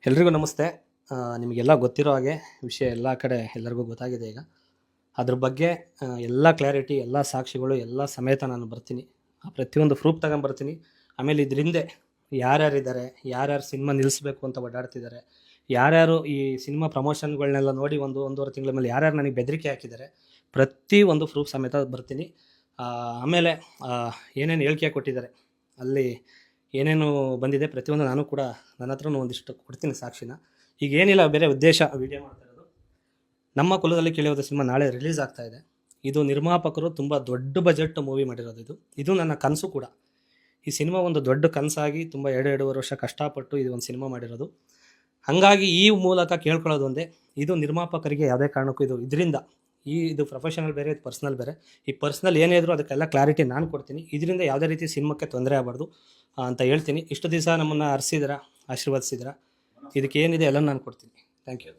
ಎಲ್ರಿಗೂ ನಮಸ್ತೆ. ನಿಮಗೆಲ್ಲ ಗೊತ್ತಿರೋ ಹಾಗೆ ವಿಷಯ ಎಲ್ಲ ಕಡೆ ಎಲ್ಲರಿಗೂ ಗೊತ್ತಾಗಿದೆ ಈಗ. ಅದ್ರ ಬಗ್ಗೆ ಎಲ್ಲ ಕ್ಲಾರಿಟಿ, ಎಲ್ಲ ಸಾಕ್ಷಿಗಳು ಎಲ್ಲ ಸಮೇತ ನಾನು ಬರ್ತೀನಿ. ಪ್ರತಿಯೊಂದು ಪ್ರೂಫ್ ತಗೊಂಬರ್ತೀನಿ. ಆಮೇಲೆ ಇದ್ರ ಹಿಂದೆ ಯಾರ್ಯಾರಿದ್ದಾರೆ, ಯಾರ್ಯಾರು ಸಿನಿಮಾ ನಿಲ್ಲಿಸ್ಬೇಕು ಅಂತ ಓಡಾಡ್ತಿದ್ದಾರೆ, ಯಾರ್ಯಾರು ಈ ಸಿನಿಮಾ ಪ್ರಮೋಷನ್ಗಳನ್ನೆಲ್ಲ ನೋಡಿ ಒಂದೂವರೆ ತಿಂಗಳ ಮೇಲೆ ಯಾರ್ಯಾರು ನನಗೆ ಬೆದರಿಕೆ ಹಾಕಿದ್ದಾರೆ, ಪ್ರತಿ ಒಂದು ಪ್ರೂಫ್ ಸಮೇತ ಬರ್ತೀನಿ. ಆಮೇಲೆ ಏನೇನು ಹೇಳಿಕೆ ಕೊಟ್ಟಿದ್ದಾರೆ, ಅಲ್ಲಿ ಏನೇನು ಬಂದಿದೆ ಪ್ರತಿಯೊಂದು ನಾನು ಕೂಡ ನನ್ನ ಹತ್ರನೂ ಒಂದಿಷ್ಟು ಕೊಡ್ತೀನಿ ಸಾಕ್ಷಿನ. ಈಗ ಏನಿಲ್ಲ, ಬೇರೆ ಉದ್ದೇಶ ವಿಡಿಯೋ ಮಾಡ್ತಾ ಇರೋದು. ನಮ್ಮ ಕುಲದಲ್ಲಿ ಕೇಳಿಯೋದು ಸಿನಿಮಾ ನಾಳೆ ರಿಲೀಸ್ ಆಗ್ತಾ ಇದೆ. ಇದು ನಿರ್ಮಾಪಕರು ತುಂಬ ದೊಡ್ಡ ಬಜೆಟ್ ಮೂವಿ ಮಾಡಿರೋದು. ಇದು ನನ್ನ ಕನಸು ಕೂಡ. ಈ ಸಿನಿಮಾ ಒಂದು ದೊಡ್ಡ ಕನಸಾಗಿ ತುಂಬ 2-2.5 ವರ್ಷ ಕಷ್ಟಪಟ್ಟು ಇದು ಒಂದು ಸಿನಿಮಾ ಮಾಡಿರೋದು. ಹಾಗಾಗಿ ಈ ಮೂಲಕ ಕೇಳ್ಕೊಳ್ಳೋದು ಒಂದೇ, ಇದು ನಿರ್ಮಾಪಕರಿಗೆ ಯಾವುದೇ ಕಾರಣಕ್ಕೂ ಇದರಿಂದ ಇದು ಪ್ರೊಫೆಷನಲ್ ಬೇರೆ, ಇದು ಪರ್ಸ್ನಲ್ ಬೇರೆ. ಈ ಪರ್ಸ್ನಲ್ ಏನೇ ಇದ್ರೂ ಅದಕ್ಕೆಲ್ಲ ಕ್ಲಾರಿಟಿ ನಾನು ಕೊಡ್ತೀನಿ. ಇದರಿಂದ ಯಾವುದೇ ರೀತಿ ಸಿನಿಮಾಕ್ಕೆ ತೊಂದರೆ ಆಗಬಾರ್ದು ಅಂತ ಹೇಳ್ತೀನಿ. ಇಷ್ಟು ದಿವಸ ನಮ್ಮನ್ನು ಹರಿಸಿದ್ರ, ಆಶೀರ್ವದಿಸಿದ್ರ, ಇದಕ್ಕೆ ಏನಿದೆ ಎಲ್ಲ ನಾನು ಕೊಡ್ತೀನಿ. Thank you.